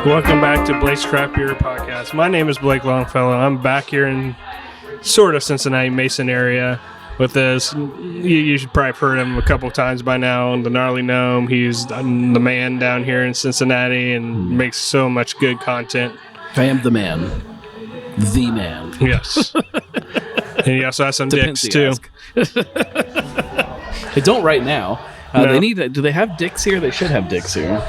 Welcome back to Blake's Craft Beer Podcast. My name is Blake Longfellow. I'm back here in sort of Cincinnati, Mason area with this. You should probably have heard him a couple of times by now. The Gnarly Gnome. He's the man down here in Cincinnati and makes so much good content. I am the man. The man. Yes. And he also has some dicks too. They don't right now. No. They need. Do they have dicks here? They should have dicks here.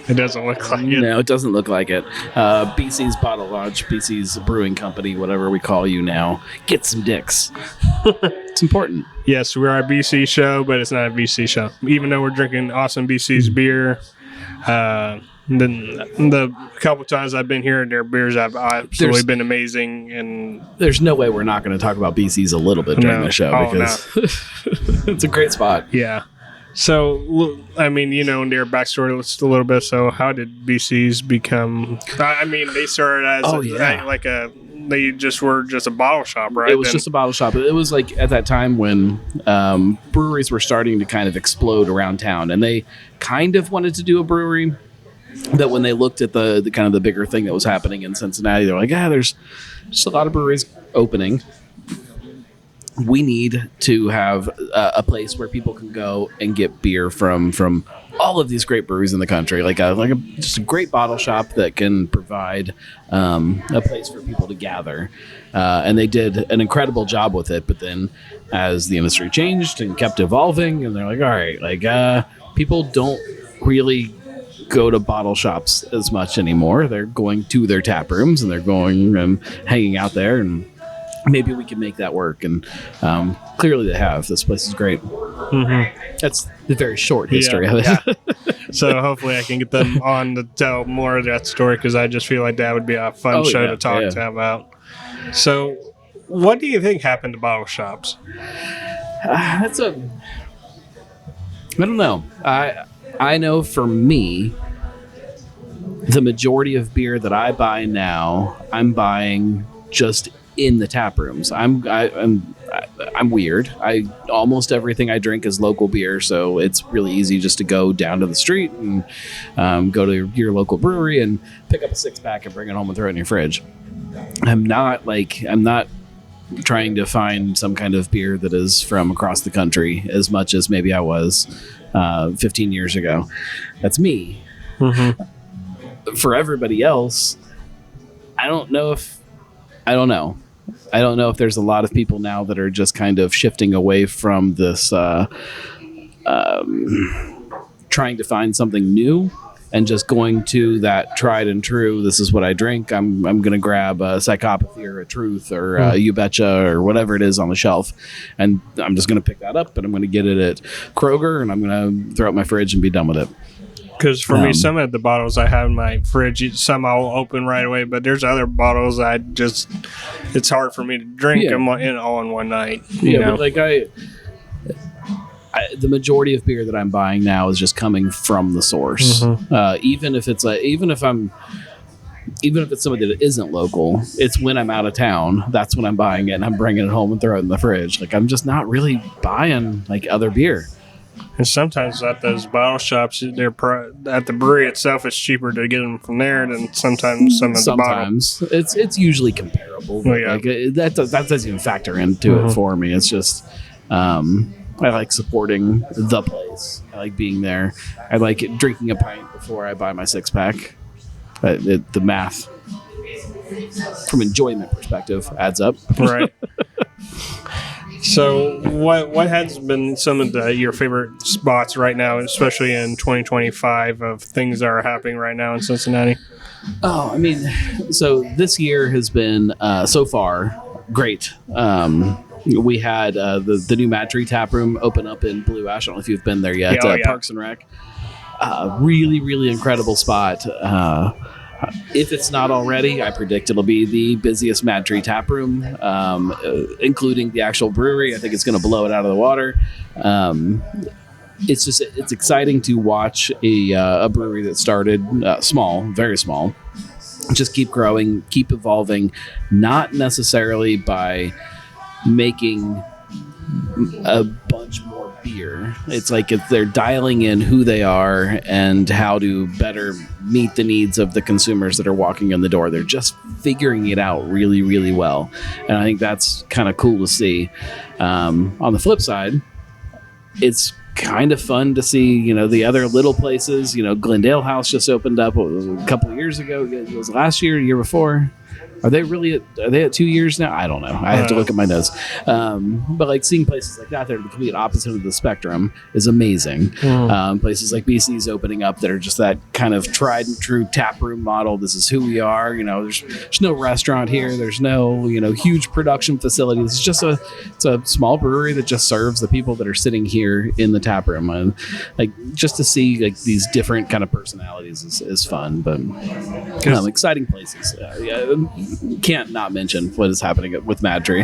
It doesn't look like it. No, it doesn't look like it. BC's Bottle Lodge, BC's Brewing Company, whatever we call you now, get some dicks. It's important. Yes, we're a BC show, but it's not a BC show. Even though we're drinking awesome BC's beer, then the couple times I've been here, their beers have absolutely been amazing. And there's no way we're not going to talk about BC's a little bit during the show because it's a great spot. Yeah. So, I mean, you know, their backstory just a little bit. So, how did BC's become? I mean, they started as they just were just a bottle shop, right? It was just a bottle shop. It was like at that time when breweries were starting to kind of explode around town, and they kind of wanted to do a brewery. That when they looked at the kind of the bigger thing that was happening in Cincinnati, they're like, there's just a lot of breweries opening. We need to have a place where people can go and get beer from all of these great breweries in the country, just a great bottle shop that can provide a place for people to gather. And they did an incredible job with it. But then as the industry changed and kept evolving, and they're like, all right, people don't really go to bottle shops as much anymore. They're going to their tap rooms and they're going and hanging out there, and maybe we can make that work. And clearly they have. This place is great. Mm-hmm. That's the very short history of it. Yeah. So hopefully I can get them on to tell more of that story, because I just feel like that would be a fun show to talk to them about. So what do you think happened to bottle shops? I don't know. I know for me, the majority of beer that I buy now, I'm buying just in the tap rooms. I'm weird. Almost everything I drink is local beer, so it's really easy just to go down to the street and go to your local brewery and pick up a 6-pack and bring it home and throw it in your fridge. I'm not trying to find some kind of beer that is from across the country as much as maybe I was 15 years ago. That's me. Mm-hmm. For everybody else, I don't know if there's a lot of people now that are just kind of shifting away from this trying to find something new and just going to that tried and true. This is what I drink. I'm going to grab a Psychopathy or a Truth or You Betcha or whatever it is on the shelf, and I'm just going to pick that up, and I'm going to get it at Kroger, and I'm going to throw it in my fridge and be done with it. Because for me, some of the bottles I have in my fridge, some I'll open right away, but there's other bottles it's hard for me to drink them all in one night. You know? But the majority of beer that I'm buying now is just coming from the source. Mm-hmm. Even if it's somebody that isn't local, it's when I'm out of town. That's when I'm buying it, and I'm bringing it home and throwing it in the fridge. I'm just not really buying other beer. And sometimes at those bottle shops, at the brewery itself, it's cheaper to get them from there than sometimes some of the bottles. Sometimes it's usually comparable. But that doesn't even factor into it for me. It's just I like supporting the place. I like being there. I like drinking a pint before I buy my 6-pack. The math, from enjoyment perspective, adds up. Right. So what has been some of your favorite spots right now, especially in 2025, of things that are happening right now in Cincinnati? Oh, I mean, so this year has been, so far, great. We had the new Mad Tree Tap Room open up in Blue Ash. I don't know if you've been there yet. Parks and Rec. Really, really incredible spot. If it's not already, I predict it'll be the busiest Mad Tree Tap Room, including the actual brewery. I think it's going to blow it out of the water. It's exciting to watch a brewery that started small, very small, just keep growing, keep evolving, not necessarily by making a bunch more beer. It's like they're dialing in who they are and how to better meet the needs of the consumers that are walking in the door. They're just figuring it out really, really well. And I think that's kind of cool to see. On the flip side, it's kind of fun to see, the other little places. Glendale House just opened up a couple of years ago. It was last year, year before. Are they at 2 years now? I don't know. I have to look at my notes. But like seeing places like that, they're the complete opposite of the spectrum, is amazing. Places like BC's opening up that are just that kind of tried and true tap room model. This is who we are. There's no restaurant here. There's no, huge production facility. It's just it's a small brewery that just serves the people that are sitting here in the tap room. And like just to see like these different kind of personalities is fun. But exciting places. Can't not mention what is happening with Mad Tree.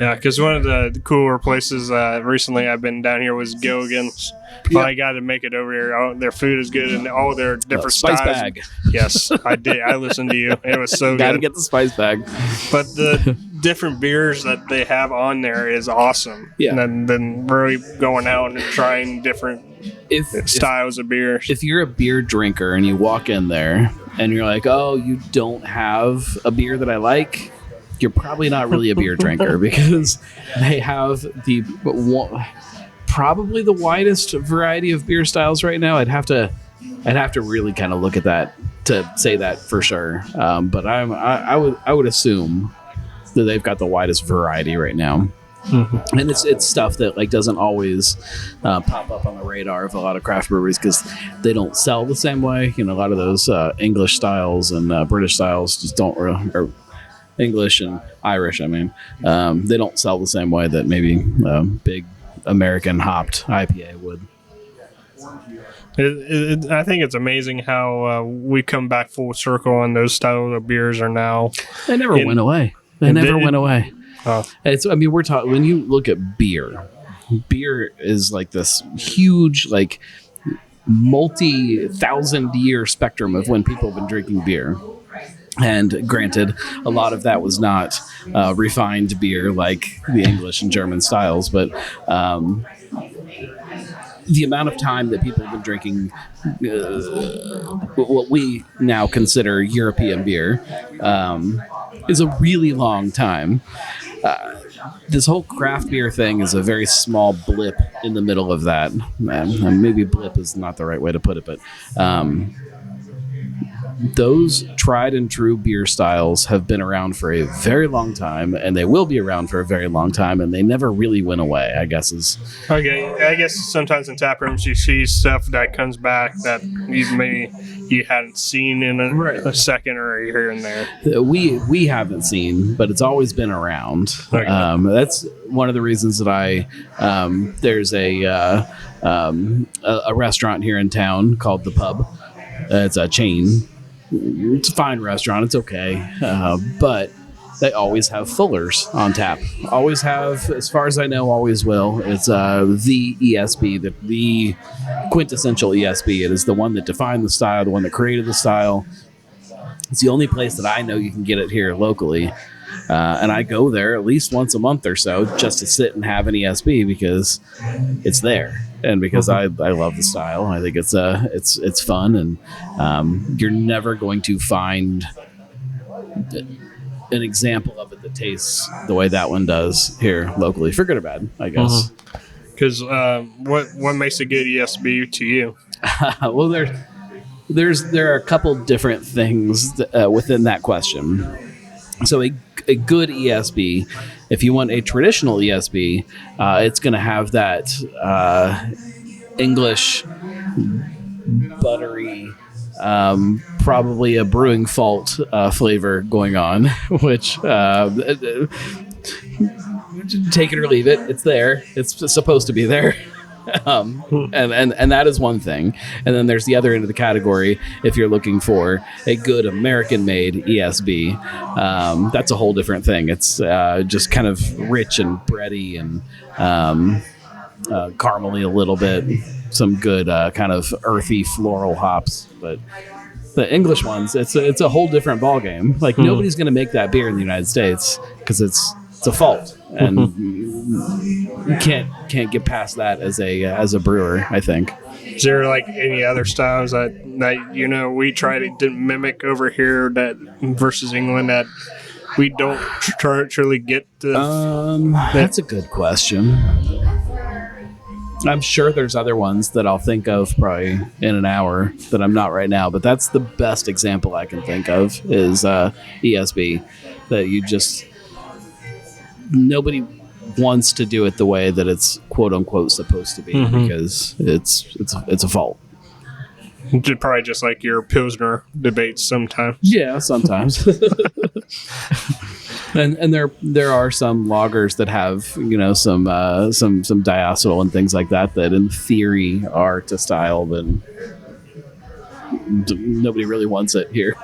Yeah, because one of the cooler places recently I've been down here was Gilligan's. I got to make it over here. Their food is good and all their different spice styles. Bag. Yes, I did. I listened to you. It was so Gotta good. get the spice bag. But the different beers that they have on there is awesome. Yeah. And then really going out and trying different styles of beers. If you're a beer drinker and you walk in there and you're like, oh, you don't have a beer that I like, you're probably not really a beer drinker, because they have probably the widest variety of beer styles right now. I'd have to really kind of look at that to say that for sure. But I would assume that they've got the widest variety right now. Mm-hmm. And it's stuff that like doesn't always pop up on the radar of a lot of craft breweries because they don't sell the same way. A lot of those English styles and British styles just don't, or English and Irish, they don't sell the same way that maybe big American hopped IPA would. I think it's amazing how we come back full circle on those style of beers are now. They never went away. They never went away. It's. We're talking when you look at beer. Beer is like this huge, like multi-thousand-year spectrum of when people have been drinking beer. And granted, a lot of that was not refined beer like the English and German styles, but the amount of time that people have been drinking what we now consider European beer is a really long time. This whole craft beer thing is a very small blip in the middle of that. Maybe blip is not the right way to put it, but those tried and true beer styles have been around for a very long time, and they will be around for a very long time, and they never really went away, I guess is. Okay, I guess sometimes in tap rooms you see stuff that comes back that you hadn't seen in a second or here and there. We haven't seen, but it's always been around. Okay. That's one of the reasons that there's a restaurant here in town called The Pub. It's a chain. It's a fine restaurant. It's okay. But they always have Fullers on tap. Always have, as far as I know, always will. It's the ESB, the quintessential ESB. It is the one that defined the style, the one that created the style. It's the only place that I know you can get it here locally. And I go there at least once a month or so just to sit and have an ESB because it's there. And because I love the style, I think it's fun, and you're never going to find an example of it that tastes the way that one does here locally, for good or bad, I guess. Because what makes a good ESB to you? Well, there are a couple different things within that question. So a good ESB, if you want a traditional ESB, it's going to have that English buttery, probably a brewing fault flavor going on, which take it or leave it. It's there. It's supposed to be there. And that is one thing. And then there's the other end of the category. If you're looking for a good American-made ESB, that's a whole different thing. It's just kind of rich and bready and caramely a little bit. Some good kind of earthy floral hops, but the English ones, it's a whole different ballgame. Like nobody's going to make that beer in the United States because it's a fault, and can't get past that as a brewer, I think. Is there like any other styles that we try to mimic over here that versus England that we don't truly get to? That's a good question. I'm sure there's other ones that I'll think of probably in an hour that I'm not right now, but that's the best example I can think of is ESB. That you just nobody wants to do it the way that it's quote unquote supposed to be because it's a fault. Probably just like your Pilsner debates sometimes. Yeah, sometimes. and there are some lagers that have some diacetyl and things like that in theory are to style, but nobody really wants it here.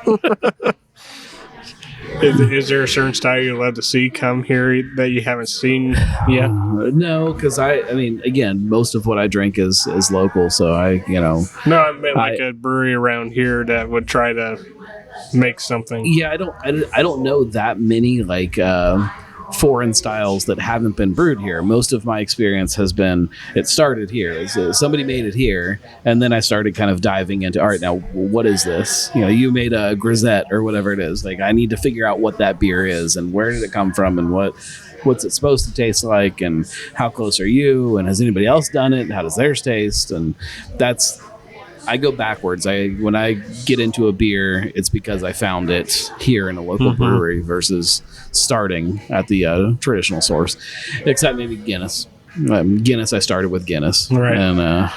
Is there a certain style you'd love to see come here that you haven't seen yet? No, because I mean, again, most of what I drink is local, so No, I meant like a brewery around here that would try to make something. Yeah, I don't know that many like foreign styles that haven't been brewed here. Most of my experience has been it started here. Somebody made it here, and then I started kind of diving into, all right, now what is this? You made a grisette or whatever it is. Like I need to figure out what that beer is and where did it come from and what's it supposed to taste like and how close are you and has anybody else done it and how does theirs taste? And I go backwards. When I get into a beer, it's because I found it here in a local brewery versus starting at the traditional source. Except maybe Guinness. Guinness, I started with Guinness, right? And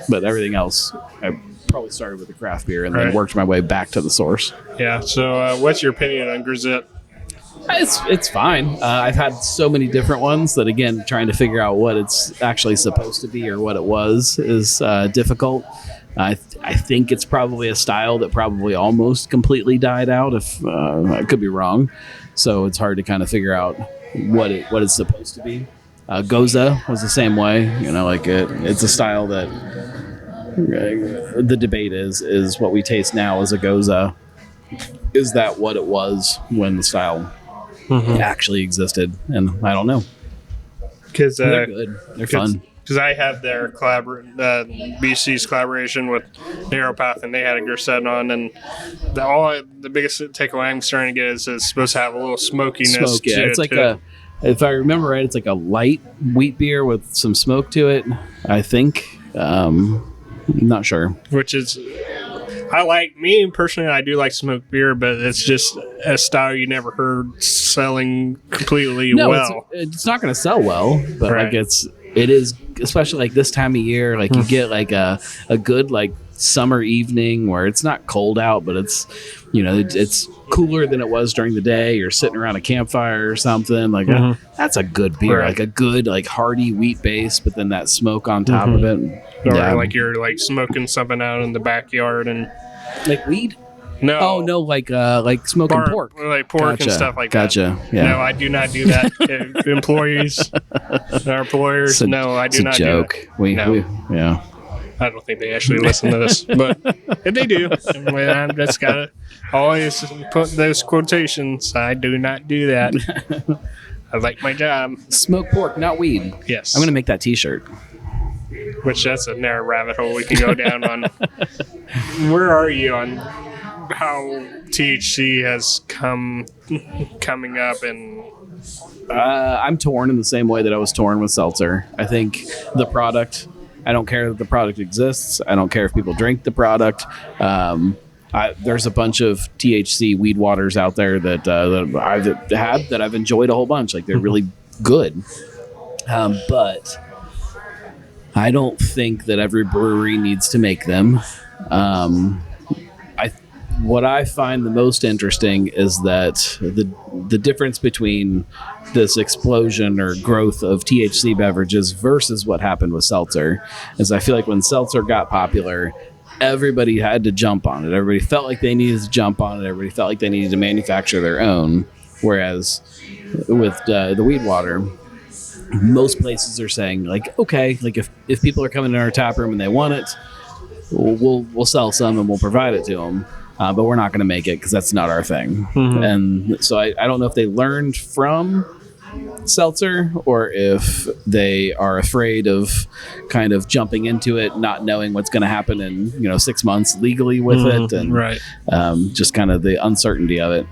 but everything else, I probably started with a craft beer and then worked my way back to the source. Yeah. So, what's your opinion on grisette? It's fine. I've had so many different ones that, again, trying to figure out what it's actually supposed to be or what it was is difficult. I think it's probably a style that probably almost completely died out. If I could be wrong, so it's hard to kind of figure out what it's supposed to be. Goza was the same way. It's a style that the debate is what we taste now as a Goza. Is that what it was when the style actually existed? And I don't know. Because they're good. They're fun. Because I had their BC's collaboration with Narrowpath, and they had a grisette on, and the biggest takeaway I'm starting to get is it's supposed to have a little smokiness. Smoke, yeah. It's like if I remember right, it's like a light wheat beer with some smoke to it, I think. I'm not sure. Which is, me personally, I do like smoked beer, but it's just a style you never heard selling completely well. It's not going to sell well, but it is, especially like this time of year, like you get like a good like summer evening where it's not cold out, but it's it's cooler than it was during the day. You're sitting around a campfire or something like that's a good beer, like a good like hearty wheat base, but then that smoke on top of it. Or like you're like smoking something out in the backyard and like weed. No. Oh no, like smoking pork. Like pork and stuff like that. Gotcha. Yeah. No, I do not do that. Our employers, no, I do not joke. Do that. Yeah. I don't think they actually listen to this, but if they do, I'm just gotta always put those quotations. I do not do that. I like my job. Smoke pork, not weed. Yes. I'm gonna make that T-shirt. Which that's a narrow rabbit hole we can go down on. Where are you on how THC has coming up? And I'm torn in the same way that I was torn with seltzer. I think the product, I don't care that the product exists. I don't care if people drink the product. There's a bunch of THC weed waters out there that I've had that I've enjoyed a whole bunch. Like they're really good. But I don't think that every brewery needs to make them. What I find the most interesting is that the difference between this explosion or growth of THC beverages versus what happened with seltzer is I feel like when seltzer got popular, everybody had to jump on it. Everybody felt like they needed to jump on it. Everybody felt like they needed to manufacture their own. Whereas with the weed water, most places are saying like, okay, like if people are coming in our tap room and they want it, we'll sell some and we'll provide it to them. But we're not going to make it because that's not our thing. And so I don't know if they learned from seltzer, or if they are afraid of kind of jumping into it, not knowing what's going to happen in 6 months legally with it, and right. Just kind of the uncertainty of it.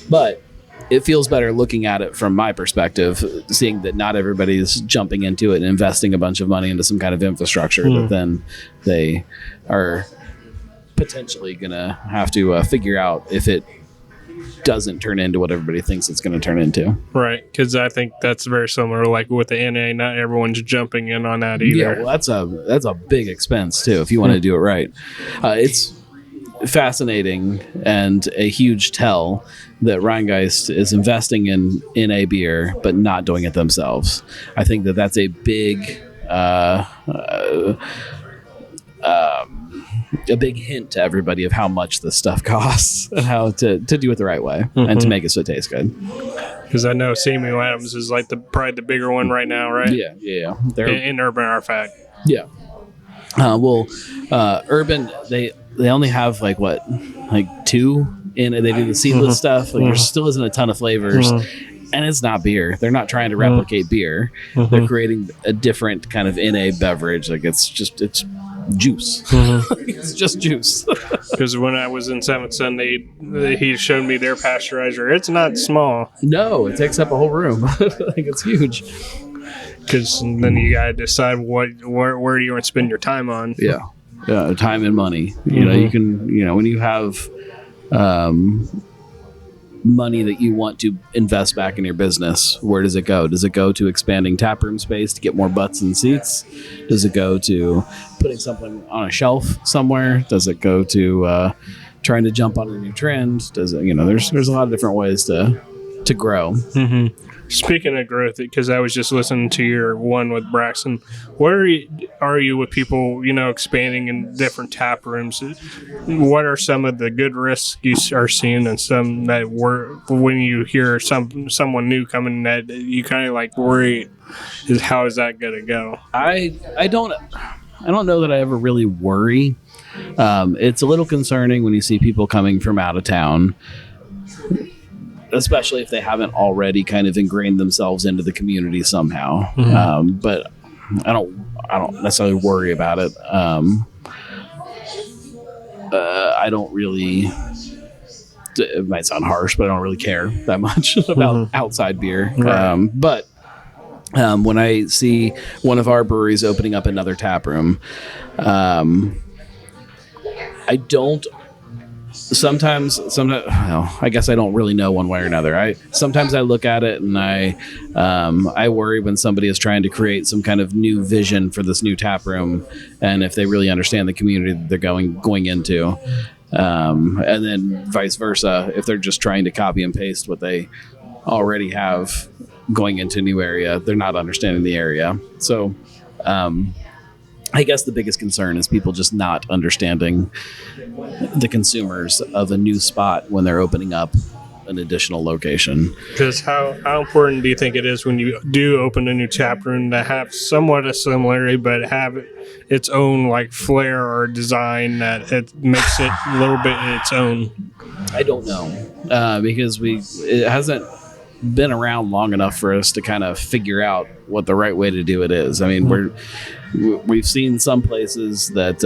But it feels better looking at it from my perspective, seeing that not everybody's jumping into it and investing a bunch of money into some kind of infrastructure that then they are potentially going to have to figure out if it doesn't turn into what everybody thinks it's going to turn into. Right, because I think that's very similar, like with the NA. Not everyone's jumping in on that either. Yeah, well, that's a big expense too if you want to do it right. It's fascinating and a huge tell that Rheingeist is investing in NA beer but not doing it themselves. I think that's a big hint to everybody of how much this stuff costs and how to do it the right way and to make it so it tastes good. Because I know Samuel Adams is like probably the bigger one right now, right? Yeah. They're in Urban Artifact. Yeah. Urban, they only have like 2 in it. They do the seedless stuff. There still isn't a ton of flavors. And it's not beer. They're not trying to replicate beer. They're creating a different kind of NA beverage. Like it's juice. It's just juice. Because when I was in Seventh Son, he showed me their pasteurizer. It's not small. No, it takes up a whole room. Like it's huge. Because then you gotta decide where do you want to spend your time on. Yeah, time and money. You can when you have money that you want to invest back in your business, where does it go? Does it go to expanding taproom space to get more butts and seats? Does it go to putting something on a shelf somewhere? Does it go to trying to jump on a new trend? Does it? There's a lot of different ways to grow. Speaking of growth, because I was just listening to your one with Braxton, where are you with people, expanding in different tap rooms? What are some of the good risks you are seeing, and some that when you hear someone new coming that you kind of like worry is how is that going to go? I don't know that I ever really worry. It's a little concerning when you see people coming from out of town, especially if they haven't already kind of ingrained themselves into the community somehow. But I don't necessarily worry about it. I don't really, it might sound harsh, but I don't really care that much about outside beer. Right. But when I see one of our breweries opening up another tap room, I don't. Sometimes, I guess I don't really know one way or another. Sometimes I look at it and I worry when somebody is trying to create some kind of new vision for this new tap room, and if they really understand the community that they're going into, and then vice versa, if they're just trying to copy and paste what they already have going into a new area, they're not understanding the area. So, I guess the biggest concern is people just not understanding the consumers of a new spot when they're opening up an additional location. Because how important do you think it is when you do open a new tap room to have somewhat a similarity, but have its own like flair or design that it makes it a little bit its own? I don't know, because it hasn't been around long enough for us to kind of figure out what the right way to do it is. I mean, we've seen some places that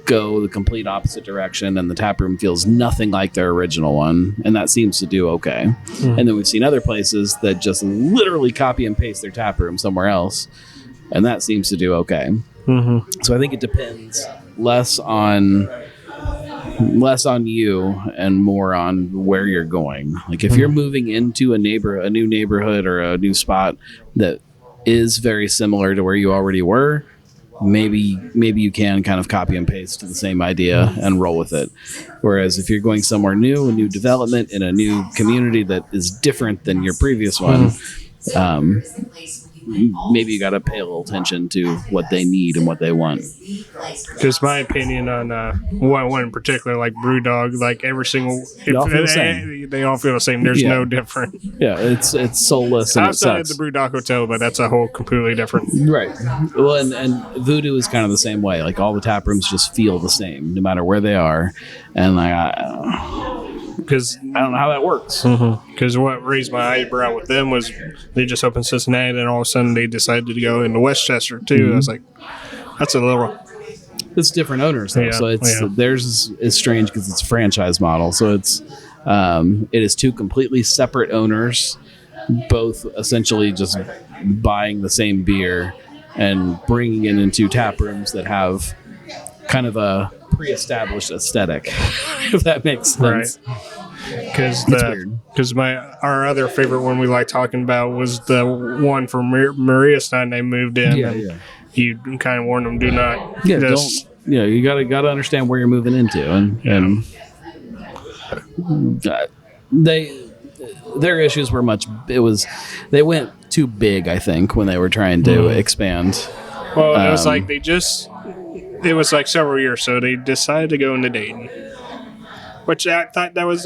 go the complete opposite direction, and the tap room feels nothing like their original one, and that seems to do okay. And then we've seen other places that just literally copy and paste their tap room somewhere else, and that seems to do okay. So I think it depends less on you and more on where you're going. Like if you're moving into a new neighborhood or a new spot that is very similar to where you already were, maybe you can kind of copy and paste the same idea and roll with it. Whereas if you're going somewhere new, a new development in a new community that is different than your previous one, maybe you got to pay a little attention to what they need and what they want. Just my opinion on one in particular, like Brewdog, like every single, they all feel the same. They all feel the same. There's no different. Yeah, it's soulless and outside it of sucks. the Brewdog Hotel, but that's a whole completely different. Right. Well, and Voodoo is kind of the same way. Like all the tap rooms just feel the same, no matter where they are. And because I don't know how that works. Because what raised my eyebrow with them was they just opened Cincinnati, and all of a sudden they decided to go into Westchester too. I was like, that's a little. It's different owners, though. Yeah, So theirs is strange because it's a franchise model. So it is two completely separate owners, both essentially just buying the same beer and bringing it into tap rooms that have kind of a pre-established aesthetic, if that makes sense. Right. Because our other favorite one we like talking about was the one from Maria's time they moved in. Yeah. You kind of warn them, do not. Yeah, you gotta understand where you're moving into, and their issues were they went too big, I think, when they were trying to expand. Well, it was like it was like several years, so they decided to go into Dayton, which I thought that was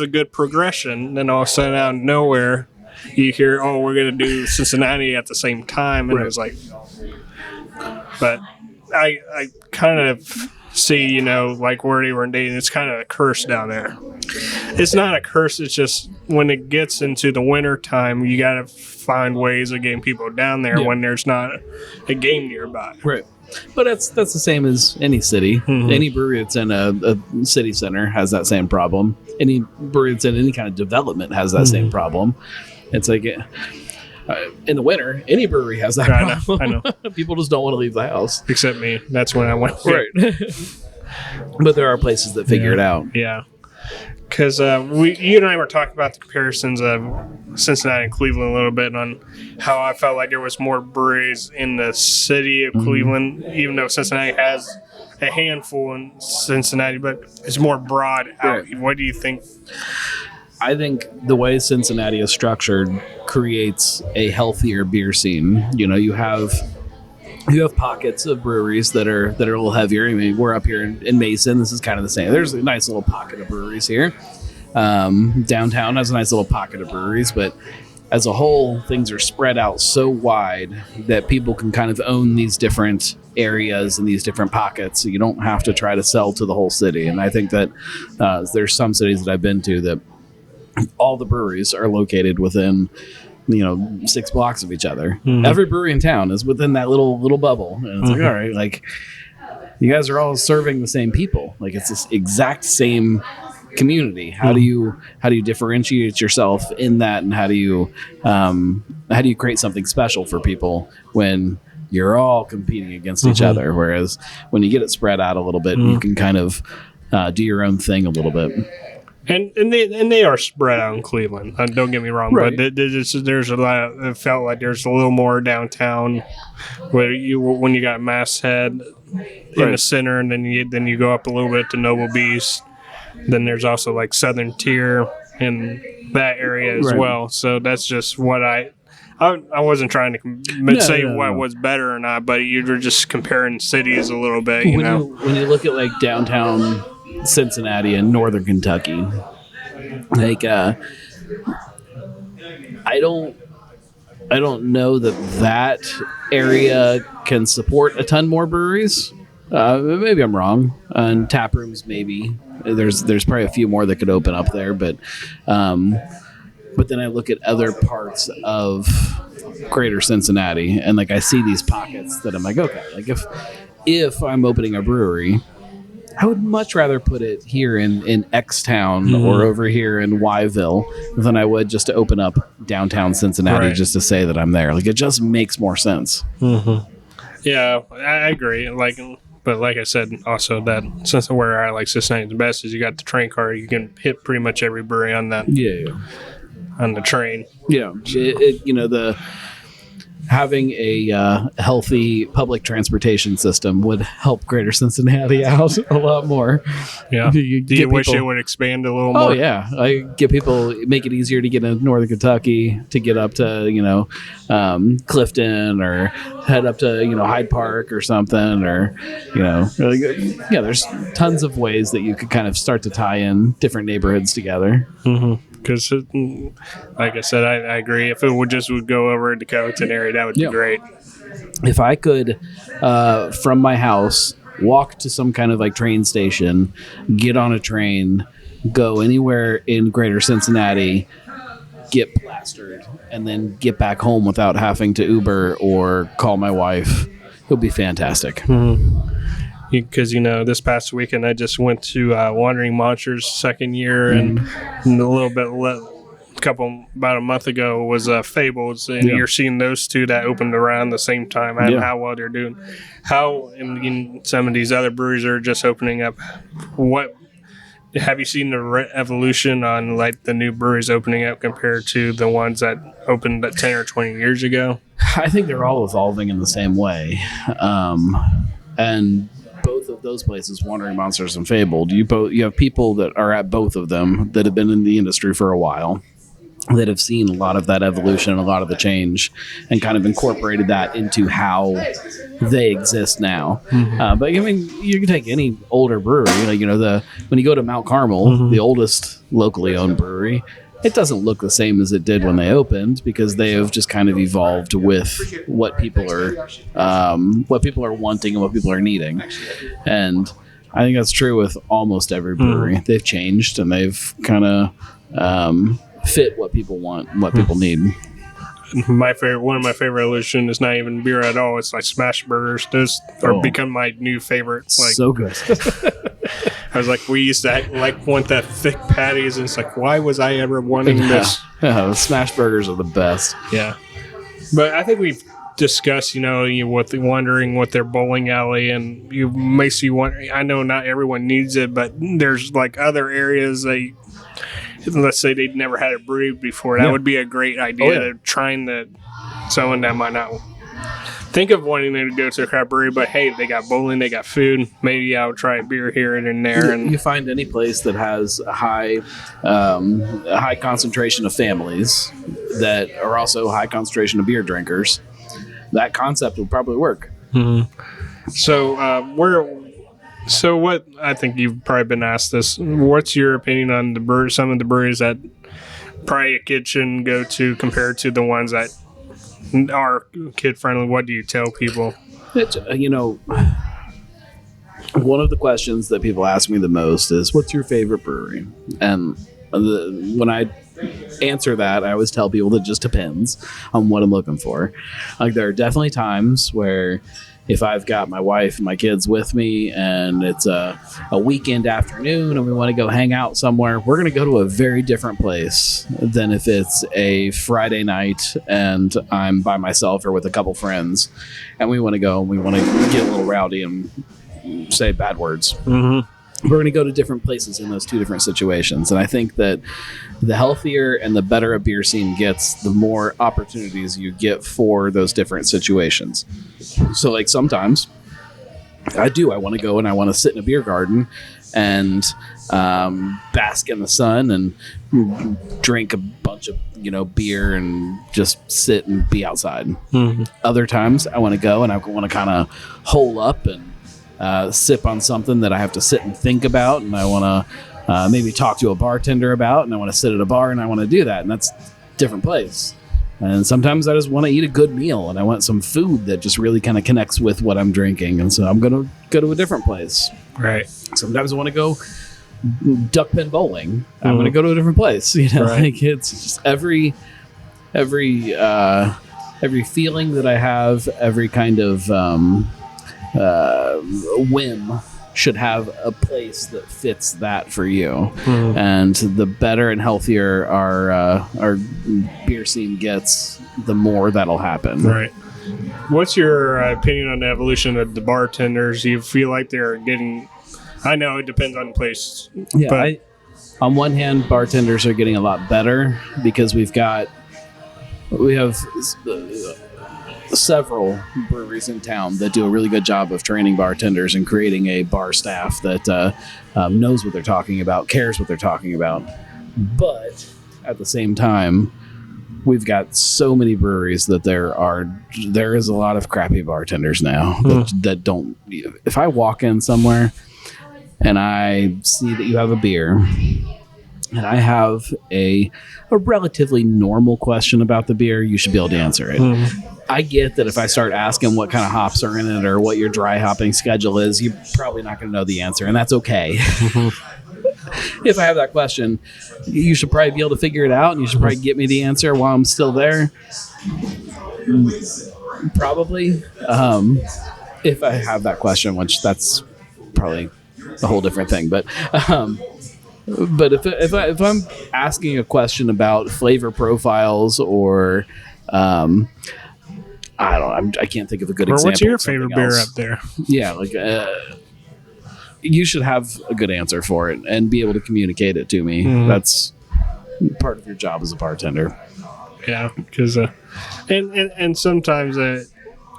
a good progression. Then all of a sudden, out of nowhere, you hear, "Oh, we're going to do Cincinnati at the same time," and It was like, but I kind of see, like where they were in Dayton, it's kind of a curse down there. It's not a curse. It's just when it gets into the winter time, you got to find ways of getting people down there when there's not a game nearby. Right. But that's the same as any city. Any brewery that's in a city center has that same problem. Any brewery that's in any kind of development has that same problem. It's like in the winter, any brewery has that problem. I know. People just don't want to leave the house. Except me. That's when I went. Right. But there are places that figure it out. Yeah. Because you and I were talking about the comparisons of Cincinnati and Cleveland a little bit on how I felt like there was more breweries in the city of Cleveland, even though Cincinnati has a handful in Cincinnati, but it's more broad out. Right. What do you think? I think the way Cincinnati is structured creates a healthier beer scene. You have pockets of breweries that are a little heavier. I mean, we're up here in Mason. This is kind of the same. There's a nice little pocket of breweries here. Downtown has a nice little pocket of breweries, but as a whole, things are spread out so wide that people can kind of own these different areas and these different pockets. So you don't have to try to sell to the whole city. And I think that there's some cities that I've been to that all the breweries are located within 6 blocks of each other. Every brewery in town is within that little bubble, and it's like, all right, like you guys are all serving the same people. Like it's this exact same community. How do you differentiate yourself in that, and how do you create something special for people when you're all competing against each other? Whereas when you get it spread out a little bit, you can kind of do your own thing a little bit. And they are spread out in Cleveland. Don't get me wrong, right. But there's a lot. It felt like there's a little more downtown, when you got Masthead in the center, and then you go up a little bit to Noble Beast. Then there's also like Southern Tier in that area as well. So that's just what I wasn't trying to say what was better or not, but you were just comparing cities a little bit. When you look at like downtown Cincinnati and northern Kentucky, like I don't know that area can support a ton more breweries. Maybe I'm wrong. And tap rooms, maybe there's probably a few more that could open up there, but then I look at other parts of greater Cincinnati, and like I see these pockets that I'm like, okay, like if I'm opening a brewery, I would much rather put it here in X town or over here in Yville than I would just to open up downtown Cincinnati just to say that I'm there. Like it just makes more sense. Yeah, I agree. But like I said, also that since where I like Cincinnati the best is you got the train car, you can hit pretty much every brewery on that. Yeah. On the train. Yeah, having a healthy public transportation system would help Greater Cincinnati out a lot more. Yeah. Do you wish it would expand a little more? Oh yeah, make it easier to get into Northern Kentucky, to get up to Clifton, or head up to Hyde Park or something, or there's tons of ways that you could kind of start to tie in different neighborhoods together. Because, like I said, I agree. If it would go over the Covington area, that would be great. If I could, from my house, walk to some kind of like train station, get on a train, go anywhere in greater Cincinnati, get plastered, and then get back home without having to Uber or call my wife. It'll be fantastic. Because this past weekend I just went to Wandering Monsters second year, and a little bit about a month ago was Fables, and you're seeing those two that opened around the same time and how well they're doing. How in some of these other breweries are just opening up, what have you seen the evolution on like the new breweries opening up compared to the ones that opened 10 or 20 years ago? I think they're all evolving in the same way. And both of those places, Wandering Monsters and Fabled, you have people that are at both of them that have been in the industry for a while, that have seen a lot of that evolution, a lot of the change, and kind of incorporated that into how they exist now. But I mean, you can take any older brewery, when you go to Mount Carmel, the oldest locally owned brewery, it doesn't look the same as it did when they opened, because they have just kind of evolved with what people are wanting and what people are needing. And I think that's true with almost every brewery. They've changed and they've kind of fit what people want and what people need. One of my favorite evolution is not even beer at all. It's like smash burgers. Those are become my new favorite. Like, so good. I was like, we used to want that thick patties, and it's like, why was I ever wanting this? The smash burgers are the best. Yeah, but I think we've discussed, wondering what their bowling alley, and you makes you wonder. I know not everyone needs it, but there's like other areas that. Let's say they'd never had a brewery before. That would be a great idea. They're trying to someone that might not think of wanting to go to a craft brewery, but hey, they got bowling, they got food. Maybe I'll try a beer here and there. And you find any place that has a high concentration of families that are also a high concentration of beer drinkers, that concept would probably work. So what, I think you've probably been asked this, what's your opinion on some of the breweries that probably a kid shouldn't go to compared to the ones that are kid friendly? What do you tell people? One of the questions that people ask me the most is, what's your favorite brewery? And when I answer that, I always tell people that it just depends on what I'm looking for. Like, there are definitely times where if I've got my wife and my kids with me and it's a weekend afternoon and we want to go hang out somewhere, we're going to go to a very different place than if it's a Friday night and I'm by myself or with a couple friends and we want to go and we want to get a little rowdy and say bad words. We're going to go to different places in those two different situations. And I think that the healthier and the better a beer scene gets, the more opportunities you get for those different situations. So like sometimes I want to go and I want to sit in a beer garden and bask in the sun and drink a bunch of beer and just sit and be outside. Other times I want to go and I want to kind of hole up and sip on something that I have to sit and think about, and I want to maybe talk to a bartender about, and I want to sit at a bar and I want to do that, and that's a different place. And sometimes I just want to eat a good meal and I want some food that just really kind of connects with what I'm drinking, and so I'm going to go to a different place. Right. Sometimes I want to go duck pin bowling. I'm going to go to a different place. Like it's just every feeling that I have, every kind of whim should have a place that fits that for you. And the better and healthier our beer scene gets, the more that'll happen. Right. What's your opinion on the evolution of the bartenders? Do you feel like they're getting, I know it depends on the place. Yeah, but on one hand, bartenders are getting a lot better because we have several breweries in town that do a really good job of training bartenders and creating a bar staff that knows what they're talking about, cares what they're talking about. But at the same time, we've got so many breweries that there is a lot of crappy bartenders now that don't. If I walk in somewhere and I see that you have a beer and I have a relatively normal question about the beer, you should be able to answer it. I get that if I start asking what kind of hops are in it or what your dry hopping schedule is, you're probably not going to know the answer, and that's okay. If I have that question, you should probably be able to figure it out, and you should probably get me the answer while I'm still there. Probably. If I have that question, which that's probably a whole different thing. But if I'm asking a question about flavor profiles or I don't know, I can't think of a good example. What's your favorite beer up there? Yeah, like you should have a good answer for it and be able to communicate it to me. That's part of your job as a bartender. Yeah, because and sometimes I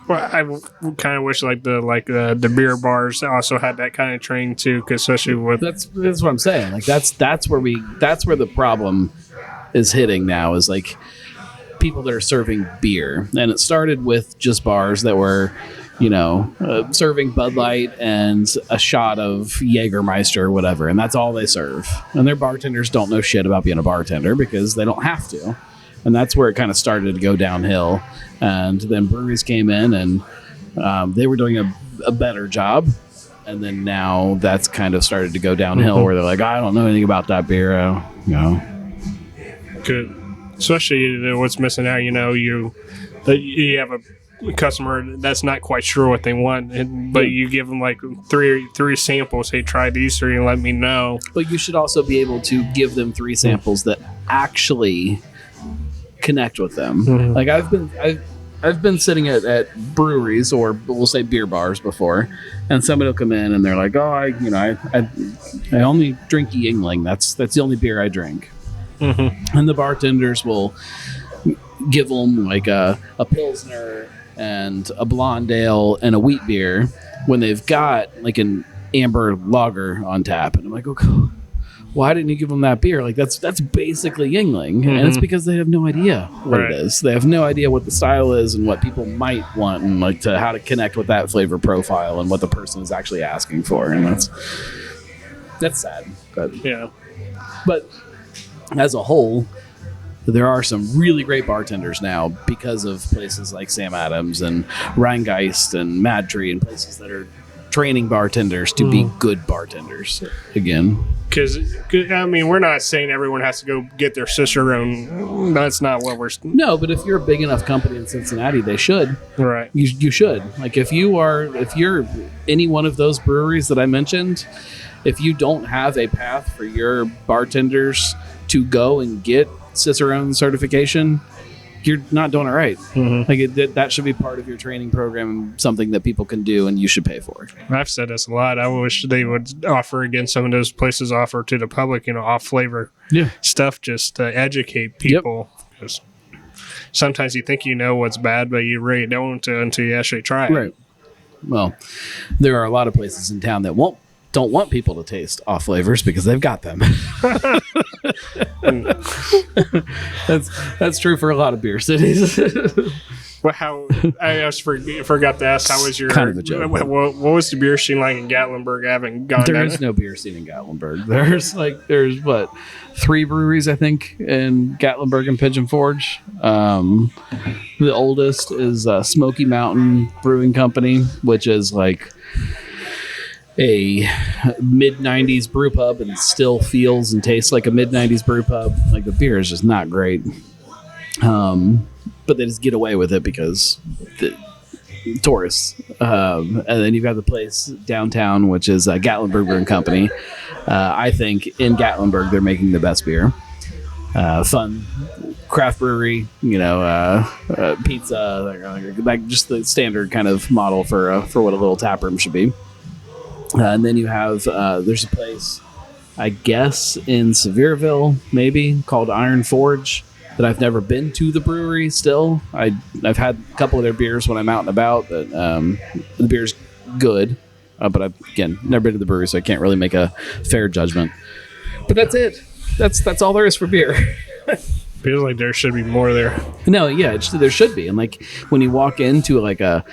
kind of wish like the beer bars also had that kind of training too, cause especially with that's what I'm saying. Like that's where the problem is hitting now, is like people that are serving beer, and it started with just bars that were, serving Bud Light and a shot of Jägermeister or whatever, and that's all they serve. And their bartenders don't know shit about being a bartender because they don't have to. And that's where it kind of started to go downhill. And then breweries came in and they were doing a better job. And then now that's kind of started to go downhill where they're like, I don't know anything about that beer. Good. Especially what's missing out, you have a customer that's not quite sure what they want, but you give them like three samples. Hey, try these three and let me know. But you should also be able to give them 3 samples that actually connect with them. Like I've been sitting at breweries, or we'll say beer bars before, and somebody will come in and they're like, I only drink Yingling. That's the only beer I drink. And the bartenders will give them like a Pilsner and a Blonde Ale and a wheat beer when they've got like an amber lager on tap. And I'm like, okay, why didn't you give them that beer? Like that's basically Yingling. And it's because they have no idea what it is. They have no idea what the style is and what people might want, and like how to connect with that flavor profile and what the person is actually asking for. And that's sad. But as a whole, there are some really great bartenders now because of places like Sam Adams and Rheingeist and Mad Tree, and places that are training bartenders to be good bartenders again. Because, we're not saying everyone has to go get their Cicerone. That's not what we're... No, but if you're a big enough company in Cincinnati, they should. Right. You should. Like, if you're any one of those breweries that I mentioned, if you don't have a path for your bartenders to go and get Cicerone certification, you're not doing it right. Like that should be part of your training program, something that people can do and you should pay for. I've said this a lot. I wish they would offer again. Some of those places offer to the public, off flavor stuff, just to educate people. Because sometimes you think you know what's bad, but you really don't until you actually try it. Right. Well, there are a lot of places in town that don't want people to taste off flavors because they've got them. That's true for a lot of beer cities. Well, I forgot to ask, how was your kind of a joke? What was the beer scene like in Gatlinburg? I haven't gone there down. Is no beer scene in Gatlinburg. There's what, 3 breweries I think in Gatlinburg and Pigeon Forge. The oldest is Smoky Mountain Brewing Company, which is like a mid-90s brew pub and still feels and tastes like a mid-90s brew pub. Like, the beer is just not great. But they just get away with it because the tourists. And then you've got the place downtown, which is Gatlinburg Brewing Company. I think in Gatlinburg they're making the best beer. Fun craft brewery, pizza, like just the standard kind of model for what a little tap room should be. And then you have, there's a place, I guess, in Sevierville, maybe, called Iron Forge, that I've never been to the brewery still. I've had a couple of their beers when I'm out and about, but the beer's good. But I've, again, never been to the brewery, so I can't really make a fair judgment. But that's it. That's all there is for beer. Feels like there should be more there. No, yeah, there should be. And like when you walk into like a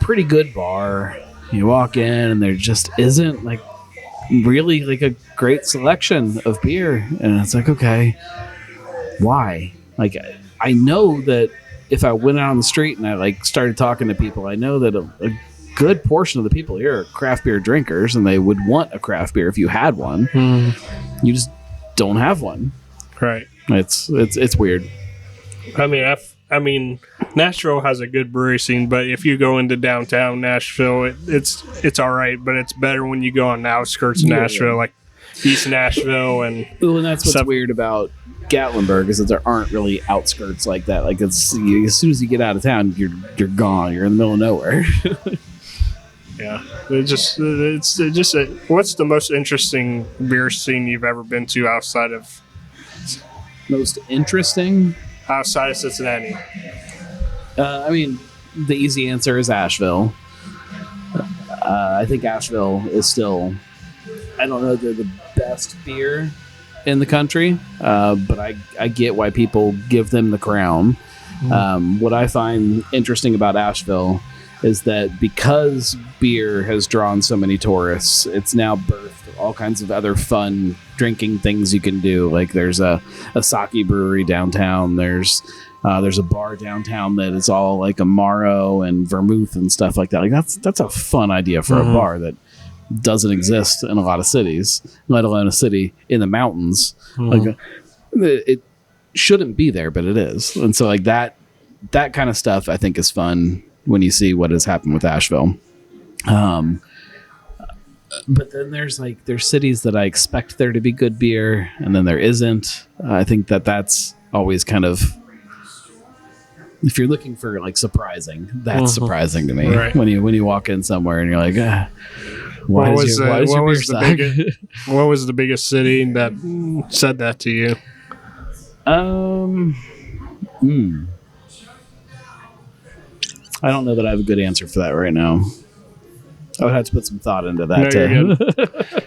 pretty good bar, you walk in and there just isn't like really like a great selection of beer. And it's like, okay, why? Like, I know that if I went out on the street and I like started talking to people, I know that a good portion of the people here are craft beer drinkers, and they would want a craft beer if you had one. You just don't have one. Right. It's weird. I mean, Nashville has a good brewery scene, but if you go into downtown Nashville, it's all right, but it's better when you go on the outskirts of Nashville, like East Nashville and. Well, and that's what's weird about Gatlinburg is that there aren't really outskirts like that. Like as soon as you get out of town, you're gone. You're in the middle of nowhere. Yeah, what's the most interesting beer scene you've ever been to outside of? Most interesting? Outside of Cincinnati. I mean, the easy answer is Asheville. I think Asheville is still, I don't know, they're the best beer in the country, but I get why people give them the crown. What I find interesting about Asheville is that because beer has drawn so many tourists, it's now birthed all kinds of other fun drinking things you can do. Like there's a sake brewery downtown. There's a bar downtown that is all like Amaro and vermouth and stuff like that. Like that's a fun idea for a bar that doesn't exist in a lot of cities, let alone a city in the mountains. Like it shouldn't be there, but it is. And so like that kind of stuff I think is fun when you see what has happened with Asheville. But then there's cities that I expect there to be good beer, and then there isn't. I think that's always kind of, if you're looking for like surprising, that's surprising to me. Right. When you walk in somewhere and you're like, what was the biggest city that said that to you? I don't know that I have a good answer for that right now. I would have to put some thought into that.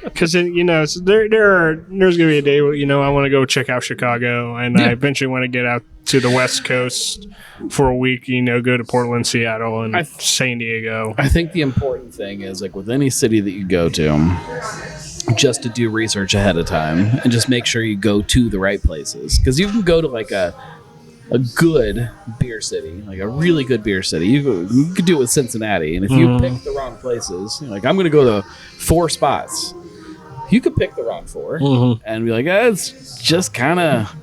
Because there's going to be a day where I want to go check out Chicago, and I eventually want to get out to the West Coast for a week. Go to Portland, Seattle, and San Diego. I think the important thing is like with any city that you go to, just to do research ahead of time and just make sure you go to the right places. Because you can go to like a good beer city, like a really good beer city. You could do it with Cincinnati, and if you pick the wrong places, like I'm going to go to 4 spots. You could pick the wrong 4 and be like, it's just kind of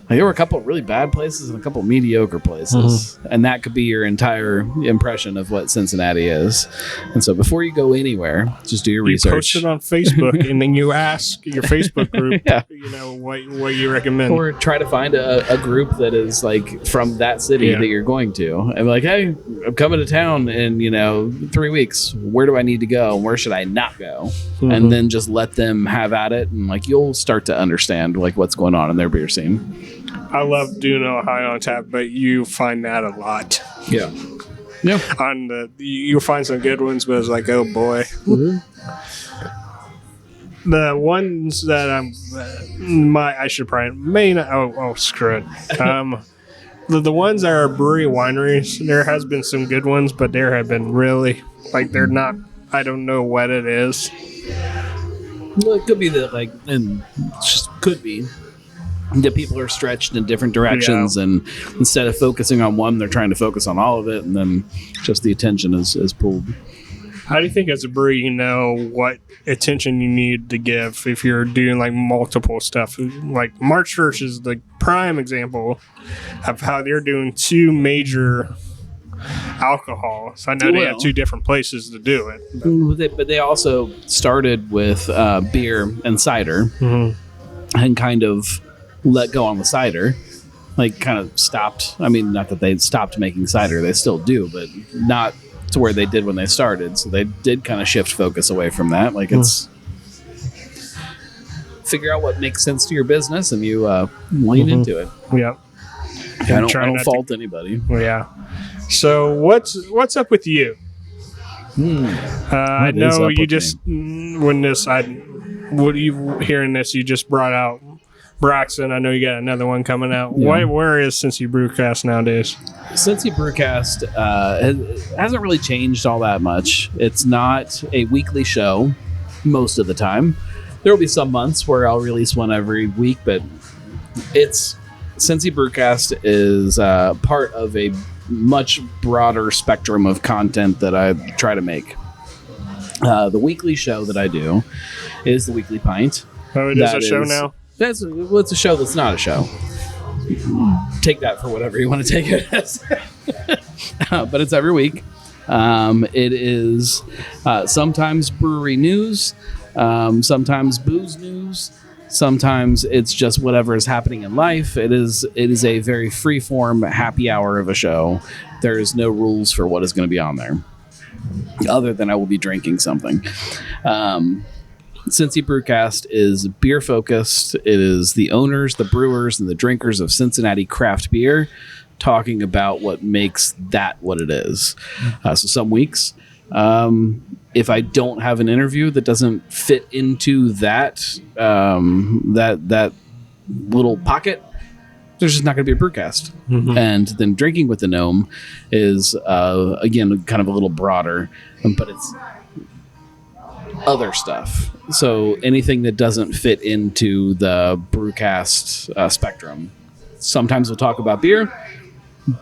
like there were a couple of really bad places and a couple of mediocre places, and that could be your entire impression of what Cincinnati is. And so before you go anywhere, just do your research. Post it on Facebook, and then you ask your Facebook group, what you recommend, or try to find a group that is like from that city that you're going to, and be like, hey, I'm coming to town in 3 weeks. Where do I need to go? Where should I not go? And then just let them have at it, and like you'll start to understand like what's going on in their beer scene. I love doing Ohio on Tap, but you find that a lot. Yeah. You'll find some good ones, but it's like, oh boy. The ones that I should probably may not. Oh screw it. The ones that are brewery wineries, there has been some good ones, but there have been really they're not. I don't know what it is. Well, it could be that and it just could be. That people are stretched in different directions, and instead of focusing on one, they're trying to focus on all of it, and then just the attention is pulled. How do you think as a brewery you know what attention you need to give if you're doing multiple stuff? Like March Church is the prime example of how they're doing 2 major alcohols. I know they have 2 different places to do it. But they also started with beer and cider and kind of let go on the cider, kind of stopped. I mean, not that they stopped making cider, they still do, but not to where they did when they started. So they did kind of shift focus away from that. It's figure out what makes sense to your business, and you lean into it. Yeah. I don't fault anybody. Yeah. So what's up with you? I know you just hearing this, you just brought out Braxton. I know you got another one coming out. Yeah. Where is Cincy Brewcast nowadays? Cincy Brewcast hasn't really changed all that much. It's not a weekly show. most of the time. There will be some months where I'll release one every week, but it's Cincy Brewcast is part of a much broader spectrum of content that I try to make. The weekly show that I do is the Weekly Pint. Oh, it is a show now? It's a show that's not a show. Take that for whatever you want to take it as. But it's every week. It is sometimes brewery news, sometimes booze news, sometimes it's just whatever is happening in life. It is a very free-form happy hour of a show. There is no rules for what is going to be on there, other than I will be drinking something. Cincy Brewcast is beer focused. It is the owners, the brewers, and the drinkers of Cincinnati craft beer talking about what makes that what it is. So some weeks, if I don't have an interview that doesn't fit into that that little pocket, there's just not going to be a brewcast. Mm-hmm. And then Drinking with the Gnome is again kind of a little broader, but it's other stuff. So anything that doesn't fit into the brewcast spectrum. Sometimes we'll talk about beer,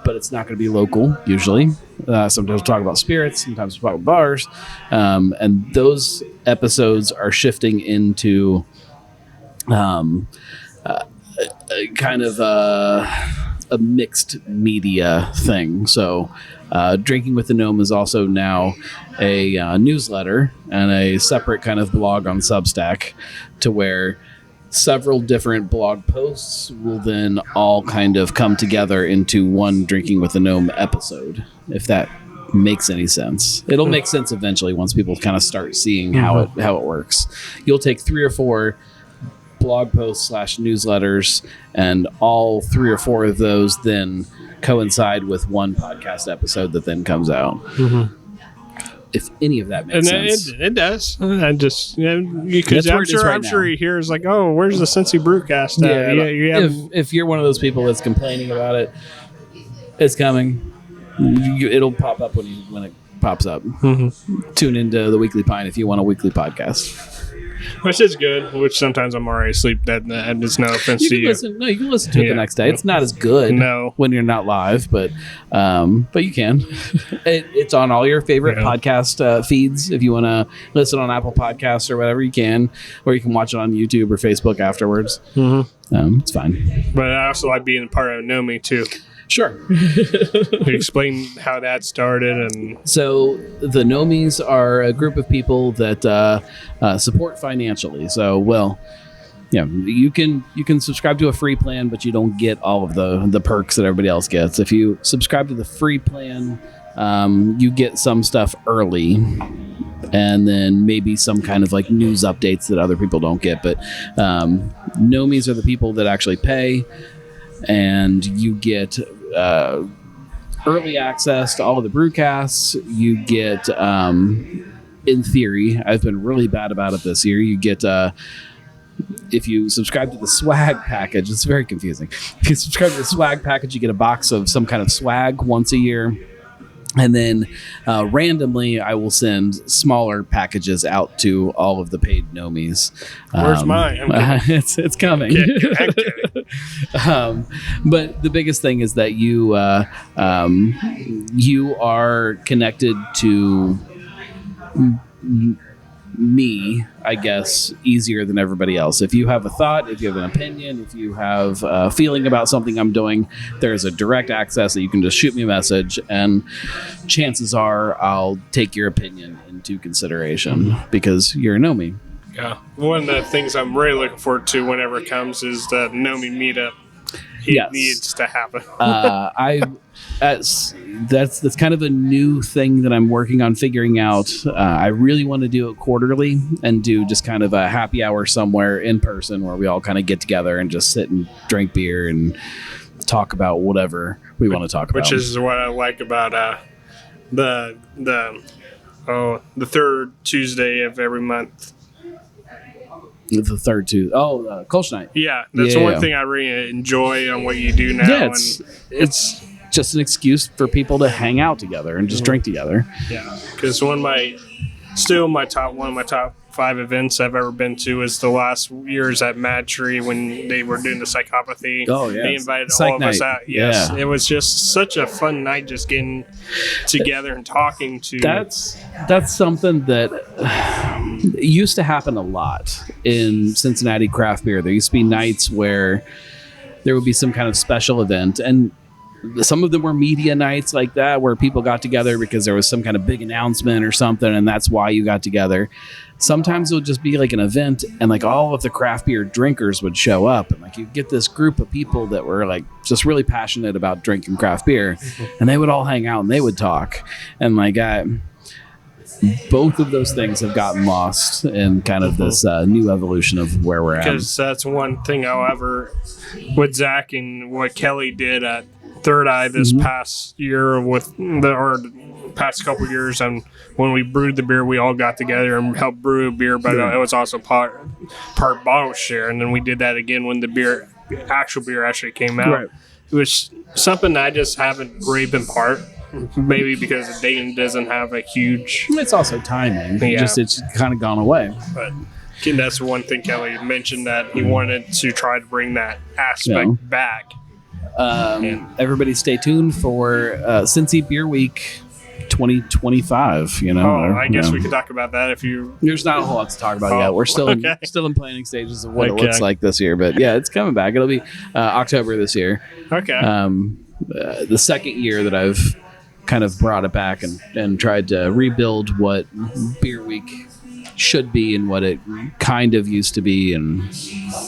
but it's not going to be local usually. Sometimes we'll talk about spirits, sometimes we'll talk about bars. And those episodes are shifting into kind of a mixed media thing. So Drinking with the Gnome is also now a newsletter and a separate kind of blog on Substack, to where several different blog posts will then all kind of come together into one Drinking with the Gnome episode, if that makes any sense. It'll make sense eventually once people kind of start seeing how it works. You'll take 3 or 4 blog posts / newsletters, and all 3 or 4 of those then coincide with one podcast episode that then comes out. Mm-hmm. If any of that makes sense. It does. I just, because I'm sure he hears like, oh, where's the Cincy Brewcast at? If you're one of those people that's complaining about it, it's coming. It'll pop up when it pops up. Mm-hmm. Tune into the Weekly Pint if you want a weekly podcast. Which is good, which sometimes I'm already asleep, and it's no offense to you. You can listen to it the next day. It's not as good when you're not live, but you can. It's on all your favorite podcast feeds. If you want to listen on Apple Podcasts or whatever, you can. Or you can watch it on YouTube or Facebook afterwards. Mm-hmm. It's fine. But I also like being a part of Nomi, too. Sure. Explain how that started. And so the Nomies are a group of people that support financially. So, you can subscribe to a free plan, but you don't get all of the perks that everybody else gets. If you subscribe to the free plan, you get some stuff early, and then maybe some kind of like news updates that other people don't get. But Nomies are the people that actually pay, and you get early access to all of the brewcasts. You get, in theory, I've been really bad about it this year, you get, if you subscribe to the swag package, it's very confusing. If you subscribe to the swag package, you get a box of some kind of swag once a year. And then randomly, I will send smaller packages out to all of the paid Nomies. Where's mine? It's coming. But the biggest thing is that you are connected to me, I guess, easier than everybody else. If you have a thought, if you have an opinion, if you have a feeling about something I'm doing, there's a direct access that you can just shoot me a message, and chances are I'll take your opinion into consideration because you're a Nomi. Yeah. One of the things I'm really looking forward to whenever it comes is the Nomi meetup. It needs to happen. That's kind of a new thing that I'm working on figuring out. I really want to do it quarterly and do just kind of a happy hour somewhere in person where we all kind of get together and just sit and drink beer and talk about whatever we want to talk about. Which is what I like about the third Tuesday of every month. The third Tuesday. Oh, Kolsch Night. Yeah, that's one thing I really enjoy on what you do now. Yeah, it's just an excuse for people to hang out together and just drink together. Yeah, because one of my top 5 events I've ever been to is the last years at Mad Tree when they were doing the psychopathy. Oh, yeah. They invited Psych all of us night. out. Yes. Yeah. It was just such a fun night just getting together and talking to. That's something that used to happen a lot in Cincinnati craft beer. There used to be nights where there would be some kind of special event, and some of them were media nights like that, where people got together because there was some kind of big announcement or something, and that's why you got together. Sometimes it would just be like an event, and like all of the craft beer drinkers would show up, and like you get this group of people that were like just really passionate about drinking craft beer, and they would all hang out and they would talk, and like both of those things have gotten lost in kind of this new evolution of where we're at. Because that's one thing, however, with Zach and what Kelly did at Third Eye this past year or past couple years, and when we brewed the beer, we all got together and helped brew a beer, but it was also part bottle share, and then we did that again when the actual beer actually came out. Right. It was something that I just haven't really been part. Maybe because Dayton doesn't have a huge. It's also timing. Yeah. It's kind of gone away. But that's one thing Kelly mentioned, that he wanted to try to bring that aspect back. Everybody stay tuned for Cincy Beer Week 2025. I guess we could talk about that if you. There's not a whole lot to talk about yet. We're still in planning stages of what it looks like this year, but yeah, it's coming back. It'll be October this year. Okay. The second year that I've kind of brought it back and tried to rebuild what Beer Week should be and what it kind of used to be and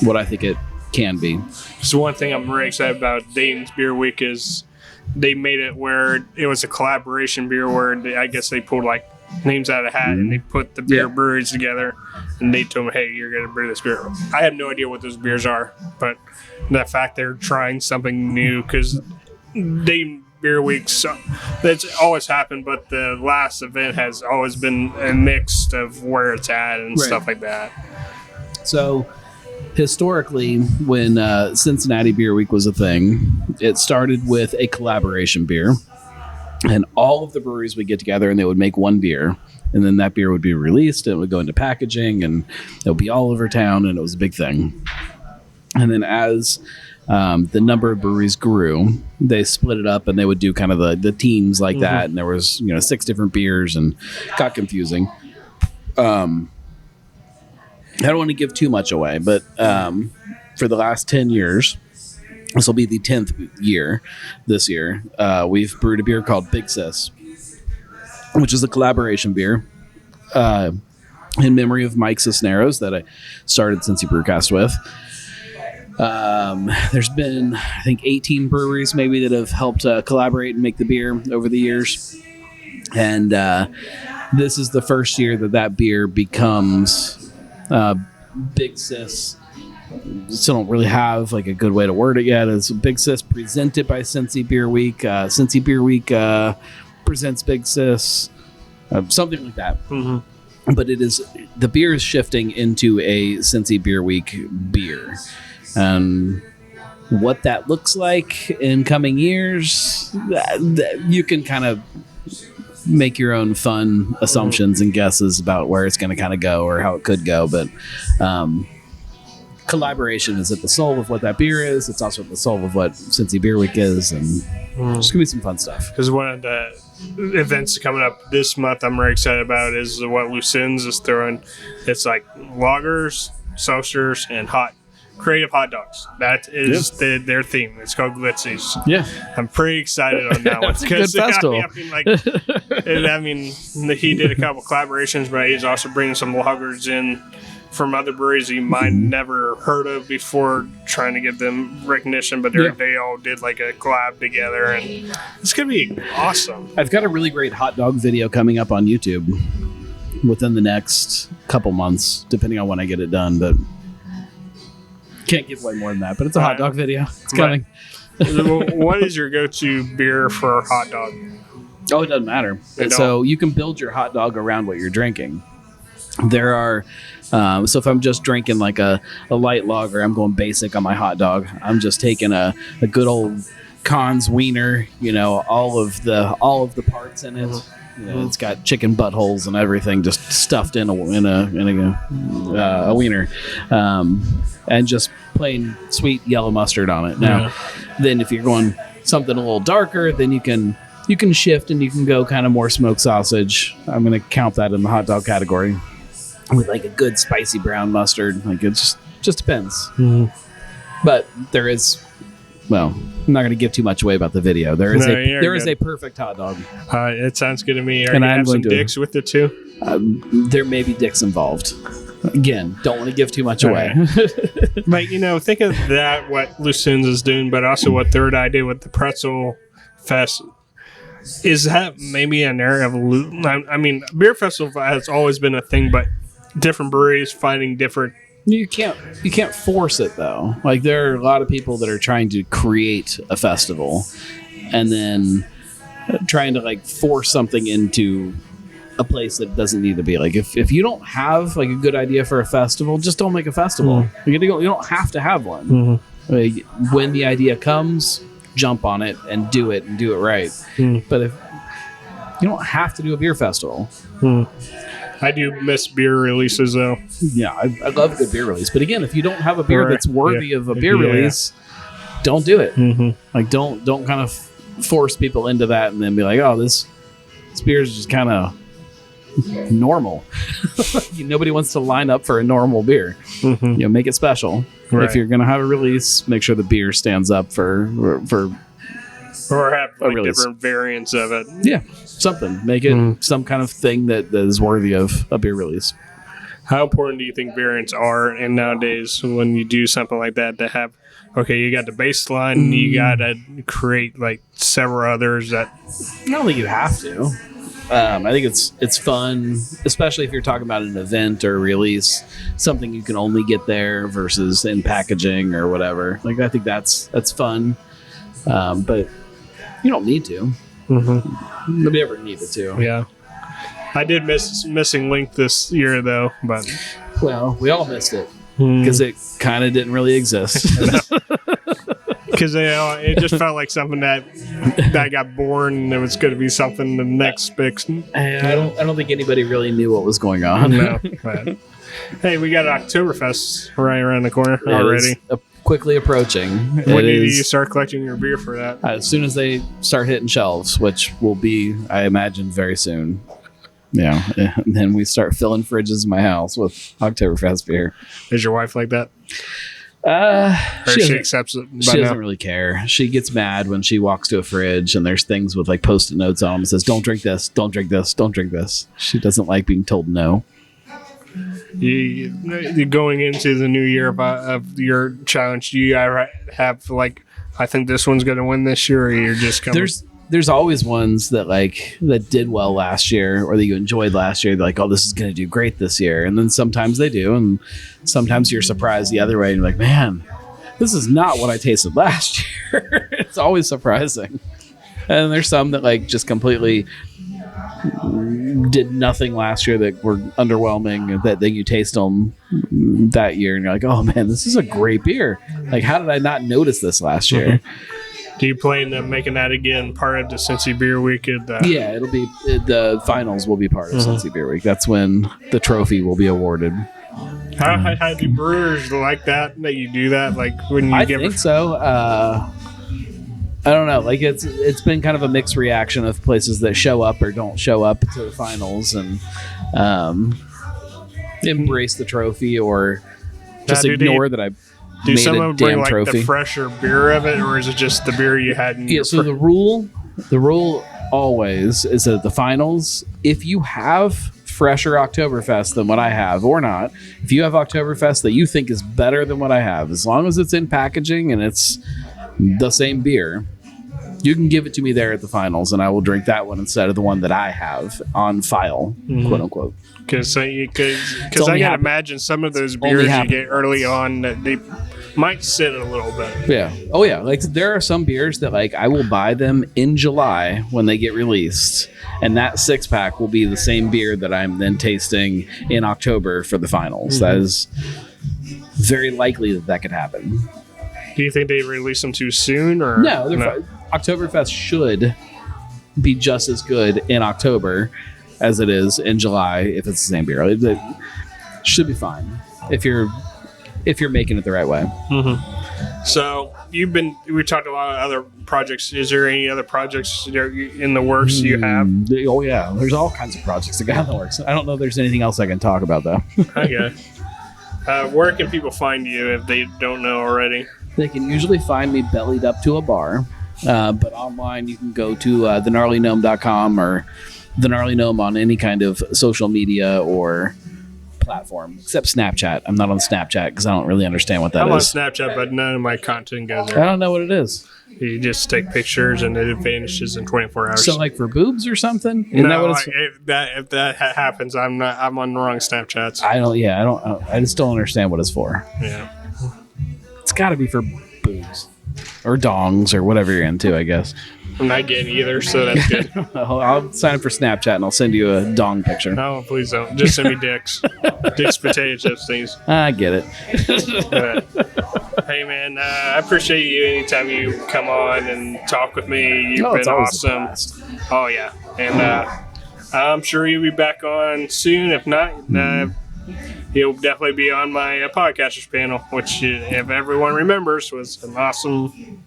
what I think it can be. So one thing I'm really excited about Dayton's Beer Week is they made it where it was a collaboration beer where I guess they pulled like names out of a hat and they put the beer breweries together and they told them, hey, you're going to brew this beer. I have no idea what those beers are, but the fact they're trying something new, because Dayton Beer Week, that's always happened, but the last event has always been a mix of where it's at and stuff like that. So historically, when Cincinnati Beer Week was a thing, it started with a collaboration beer, and all of the breweries would get together and they would make one beer, and then that beer would be released and it would go into packaging and it would be all over town, and it was a big thing. And then as the number of breweries grew, they split it up and they would do kind of the teams like that, and there was 6 different beers and it got confusing. I don't want to give too much away, but for the last 10 years, this will be the 10th year this year, we've brewed a beer called Big Sis, which is a collaboration beer in memory of Mike Cisneros that I started Cincy Brewcast with. There's been, I think, 18 breweries maybe that have helped collaborate and make the beer over the years. And this is the first year that beer becomes Big Sis. Still don't really have like a good way to word it yet. It's Big Sis presented by Cincy Beer Week. Cincy Beer Week presents Big Sis. Something like that. But the beer is shifting into a Cincy Beer Week beer. And what that looks like in coming years, you can kind of make your own fun assumptions and guesses about where it's going to kind of go or how it could go. But collaboration is at the soul of what that beer is. It's also at the soul of what Cincy Beer Week is. And it's going to be some fun stuff. Because one of the events coming up this month I'm very excited about is what Lucin's is throwing. It's like lagers, seltzers, and creative hot dogs. That is their theme. It's called Glitzies. Yeah, I'm pretty excited on that one. It's a good festival. I mean, he did a couple collaborations, but he's also bringing some lagers in from other breweries you might never heard of before, trying to give them recognition. But they all did like a collab together, and it's gonna be awesome. I've got a really great hot dog video coming up on YouTube within the next couple months, depending on when I get it done, but can't give away more than that. But it's a hot dog video. It's coming. What is your go-to beer for a hot dog? Oh, it doesn't matter. So you can build your hot dog around what you're drinking. There are so if I'm just drinking like a light lager, I'm going basic on my hot dog. I'm just taking a good old Cons wiener, all of the parts in it. You know, it's got chicken buttholes and everything just stuffed in a wiener, and just plain sweet yellow mustard on it. Now, then if you're going something a little darker, then you can shift and you can go kind of more smoked sausage. I'm going to count that in the hot dog category with like a good spicy brown mustard. Like it just depends. But there is, well, I'm not going to give too much away about the video. There is a perfect hot dog. It sounds good to me. Are you have some dicks with it too? There may be dicks involved. Again, don't want to give too much away. But think of that, what Lucin's is doing, but also what Third Eye did with the Pretzel Fest. Is that maybe an area of I mean, beer festival has always been a thing, but different breweries finding different. You can't force it though. Like there are a lot of people that are trying to create a festival, and then trying to like force something into a place that doesn't need to be. Like if you don't have like a good idea for a festival, just don't make a festival. You don't have to have one. Like, when the idea comes, jump on it and do it right. But if you don't have to do a beer festival. I do miss beer releases though. Yeah, I love a good beer release. But again, if you don't have a beer that's worthy of a beer release, don't do it. Like don't kind of force people into that and then be like, oh, this beer is just kind of normal. Nobody wants to line up for a normal beer. Make it special. Right. If you're gonna have a release, make sure the beer stands up for or have like different variants of it. Yeah, something. Make it some kind of thing that is worthy of a beer release. How important do you think variants are? And nowadays, when you do something like that, to have you got the baseline, you got to create like several others that. I don't think you have to. I think it's fun, especially if you're talking about an event or a release, something you can only get there versus in packaging or whatever. Like I think that's fun, but you don't need to. Nobody ever needed to. Yeah, I did missing Link this year though, but we all missed it because it kind of didn't really exist. Because it just felt like something that got born, and it was going to be something the next fix. I don't think anybody really knew what was going on. No, but, hey, we got Oktoberfest right around the corner already. Quickly approaching. When do you start collecting your beer for that? As soon as they start hitting shelves, which will be, I imagine, very soon. Yeah, and then we start filling fridges in my house with Oktoberfest beer. Is your wife like that? She accepts it. She doesn't really care. She gets mad when she walks to a fridge and there's things with like post-it notes on them that says, "Don't drink this, don't drink this, don't drink this." She doesn't like being told no. You going into the new year of your challenge, do you have like, I think this one's going to win this year, or you're just coming? There's always ones that did well last year or that you enjoyed last year. They're like, oh, this is going to do great this year. And then sometimes they do. And sometimes you're surprised the other way. And you're like, man, this is not what I tasted last year. It's always surprising. And there's some that like just completely did nothing last year that were underwhelming, that then you taste them that year and you're like, oh man, this is a great beer. Like, how did I not notice this last year? Do you plan on making that again part of the Cincy Beer Week? Yeah, it'll be the finals will be part of Cincy Beer Week. That's when the trophy will be awarded. How do brewers like that you do that? Like when you I think so. I don't know. Like it's been kind of a mixed reaction of places that show up or don't show up to the finals and embrace the trophy or just ignore that I. Do some of them bring like trophy. The fresher beer of it, or is it just the beer you had in your so the rule always is that the finals, if you have fresher Oktoberfest than what I have or not, if you have Oktoberfest that you think is better than what I have, as long as it's in packaging and it's the same beer, you can give it to me there at the finals and I will drink that one instead of the one that I have on file, quote unquote. Because I gotta imagine some of those beers you get early on that they might sit a little bit. Yeah. Oh yeah. Like there are some beers that like I will buy them in July when they get released, and that 6-pack will be the same beer that I'm then tasting in October for the finals. That is very likely that could happen. Do you think they release them too soon, or no? Oktoberfest should be just as good in October as it is in July if it's the same beer. It should be fine if you're making it the right way. Mm-hmm. So we talked a lot of other projects. Is there any other projects in the works you have? Oh yeah, there's all kinds of projects that got in the works. I don't know if there's anything else I can talk about though. Okay. Where can people find you if they don't know already? They can usually find me bellied up to a bar, but online you can go to thegnarlygnome.com or the Gnarly Gnome on any kind of social media or platform, except Snapchat. I'm not on Snapchat because I don't really understand what that I'm on is. Snapchat, but none of my content goes I there. don't know what it is. You just take pictures and it vanishes in 24 hours. So, like for boobs or something? Isn't that No, what it's? if that happens, I'm on the wrong Snapchats. I just don't understand what it's for. Yeah. It's got to be for boobs or dongs or whatever you're into, I guess. I'm not getting either, so that's good. I'll sign up for Snapchat and I'll send you a dong picture. No, please don't. Just send me dicks. Dicks, potato chips, things. I get it. Hey, man, I appreciate you anytime you come on and talk with me. You've It's been always a awesome. blast. Oh, yeah. And I'm sure you'll be back on soon. If not, you'll definitely be on my podcasters panel, which, if everyone remembers, was an awesome,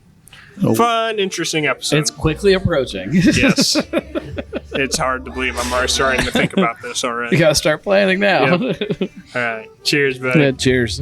fun, interesting episode. It's quickly approaching. Yes. It's hard to believe I'm already starting to think about this already. You gotta start planning now. Yep. All right. Cheers, buddy. Yeah, cheers.